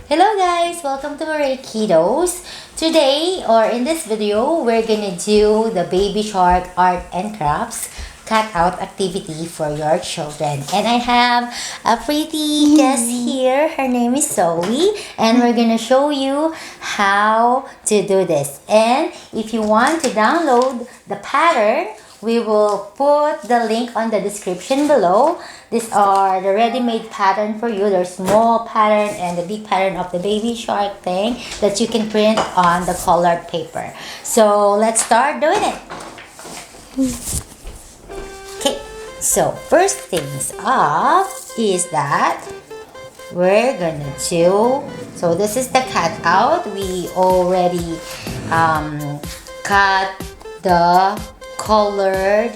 Hello guys, welcome to Hooray Kiddos. Today or in this video, we're gonna do the baby shark art and crafts cut out activity for your children. And I have a pretty guest here. Her name is Zoe, and we're gonna show you how to do this. And if you want to download the pattern, we will put the link on the description below. These are the ready-made pattern for you. There's small pattern and the big pattern of the baby shark thing that you can print on the colored paper. So let's start doing it. Okay, so first things up is that we're gonna do, so this is the cutout. We already cut the colored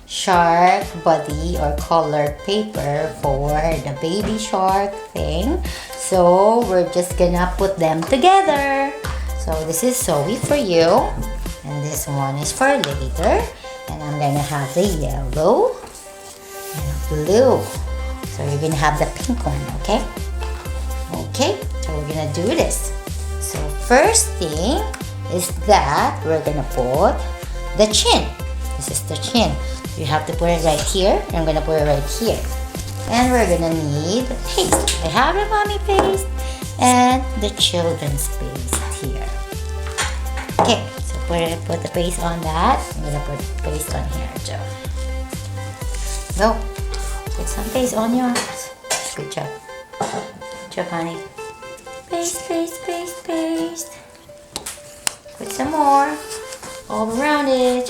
shark body or colored paper for the baby shark thing. So we're just gonna put them together. So this is Zoe for you, and this one is for later. And I'm gonna have the yellow and blue. So you're gonna have the pink one, okay? Okay, so we're gonna do this. So first thing is that we're gonna put the chin. This is the chin. You have to put it right here. I'm gonna put it right here. And we're gonna need paste. I have the mommy paste and the children's paste here. Okay, so put the paste on that. I'm gonna put paste on here, Joe. Go. Put some paste on yours. Good job. Good job, honey. Paste, paste, paste, paste. Put some more all around it.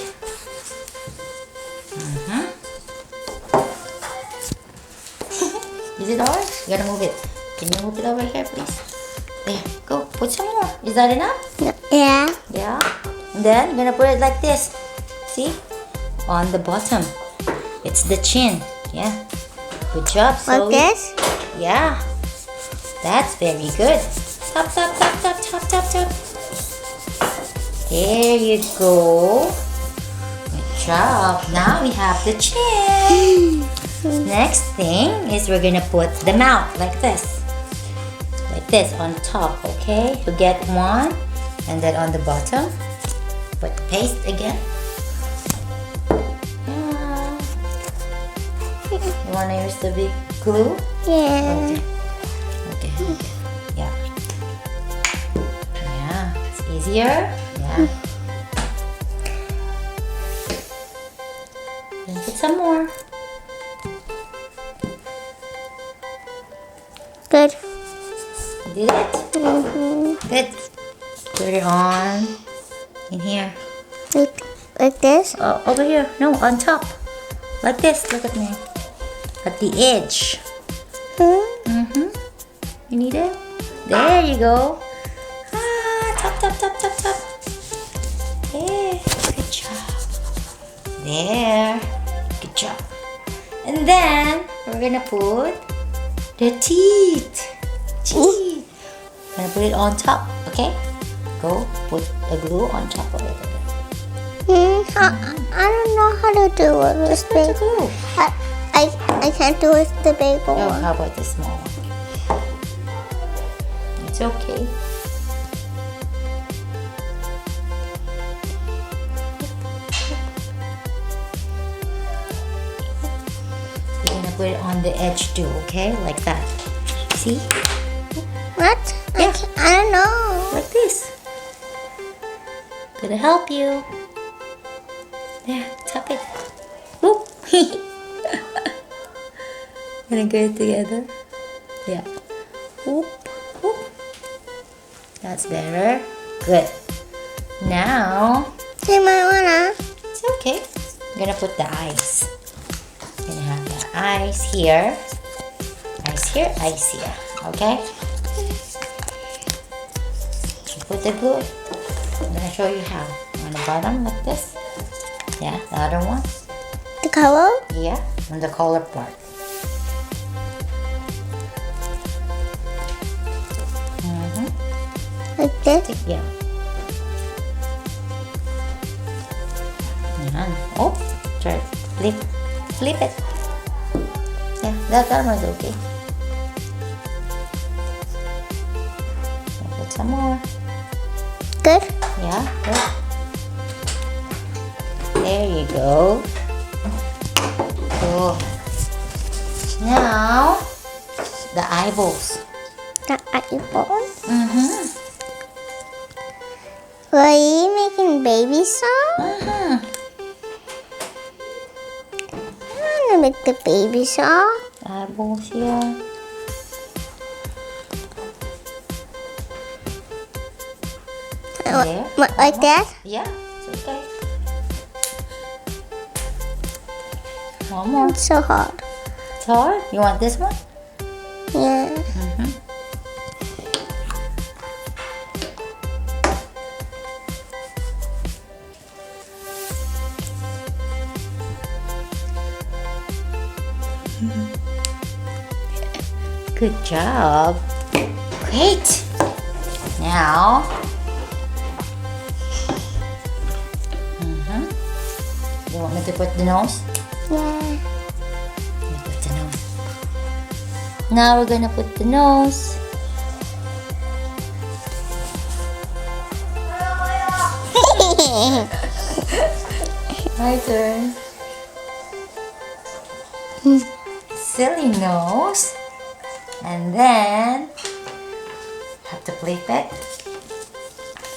Is it all? You gotta move it. Can you move it over here, please? There, go. Put some more. Is that enough? Yeah. Yeah. And then you're gonna put it like this. See? On the bottom. It's the chin. Yeah. Good job, Zoe. Like this? Yeah. That's very good. Top, top, top, top, top, top, top. There you go. Good job. Now we have the chin. Next thing is we're gonna put the mouth like this. Like this on top, okay? You get one, and then on the bottom, put the paste again. Yeah. You wanna use the big glue? Yeah. Okay. Yeah. Yeah, it's easier. Yeah. Then put some more. Good. You did it? Good. Put it on in here. Like this? Oh, over here. No, on top. Like this. Look at me. At the edge. You need it? There you go. Ah, top, top, top, top, top. There. Good job. There. Good job. And then we're gonna put the teeth. Teeth. I'm gonna put it on top, okay? Go put the glue on top of it. I don't know how to do it with Just put the big. glue. I can't do it with the big Oh, one. how about the small one? It's okay. You're gonna put it on the edge too, okay? Like that. See? What? Yeah. I don't know. Like this. Gonna help you. There, tap it. Whoop. Gonna get it together. Yeah. Whoop, whoop. That's better. Good. Now, You might wanna. it's okay. I'm gonna put the eyes. Gonna have the eyes here. Eyes here, eyes here. Okay? Put the glue. I'm gonna show you how. On the bottom like this. Yeah, the other one. The color? Yeah, on the collar part. Like this? Yeah. Yan. Oh, try flip. Flip it. Yeah, that one's okay. some more. Good. Yeah, good. There you go. Cool. Now, the eyeballs. The eyeball. Mm-hmm. Were you making baby song? Mm-hmm. I want to make the baby song. Eyeballs here. There. What, like that? Yeah, it's okay. One more. It's so hard. It's hard. You want this one? Yeah. Mm-hmm. Good job. Great. Now. You want me to put the nose? Yeah. Let me put the nose. Now we're gonna put the nose. My turn. Silly nose. And then have the plate back.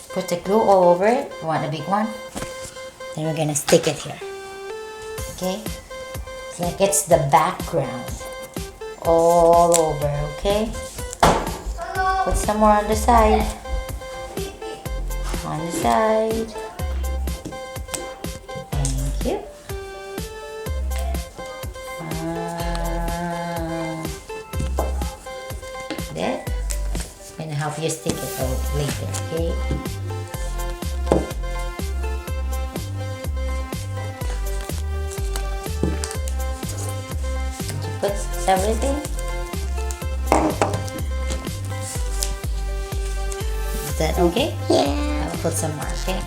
Put the glue all over it. You want a big one? Then we're gonna stick it here. Okay? It's like it's the background. All over, okay? Put some more on the side. On the side. Thank you. There. I'm gonna help you stick it out later, okay? Did you put everything? Is that okay? Yeah. I'll put some more, okay?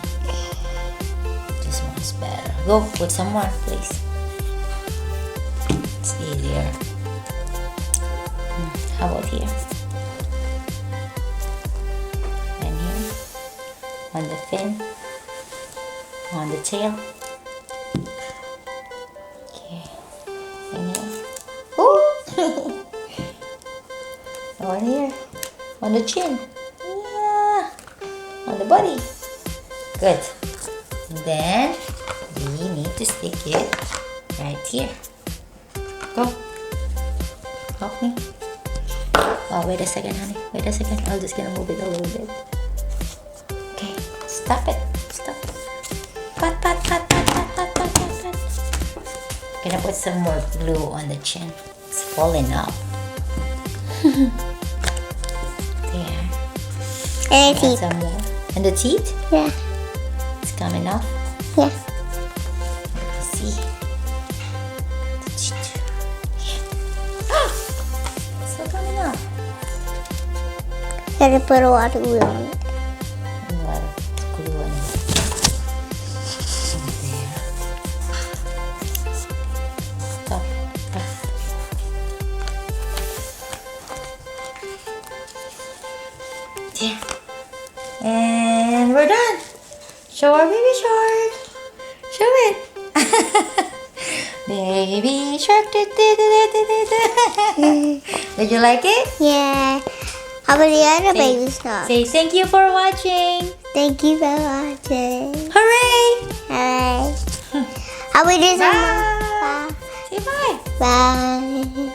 This one's better. Go, put some more, please. It's easier. How about here? And here. On the fin. On the tail. Okay. And here. Ooh! On here. On the chin. Yeah. On the body. Good. And then we need to stick it right here. Go. Help me. Oh, wait a second, honey. Wait a second. I'm just gonna move it a little bit. Okay. Stop it. Stop. Pat, pat, pat, pat, pat, pat, pat, pat, pat. Gonna put some more glue on the chin. It's falling off. There. And Add teeth. some more. And the teeth? Yeah. It's coming off. Yeah. See? The teeth. Yeah. It's still coming off. Gotta put a lot of glue on it. A lot of glue on it. There. Stop. Stop. There. And we're done. Show our baby shark. Show it. Baby shark. Did you like it? Yeah. How about the other Say- baby stuff? Say thank you for watching. Thank you for watching. Hooray! Alright. How about this one? Bye. Say bye. Bye.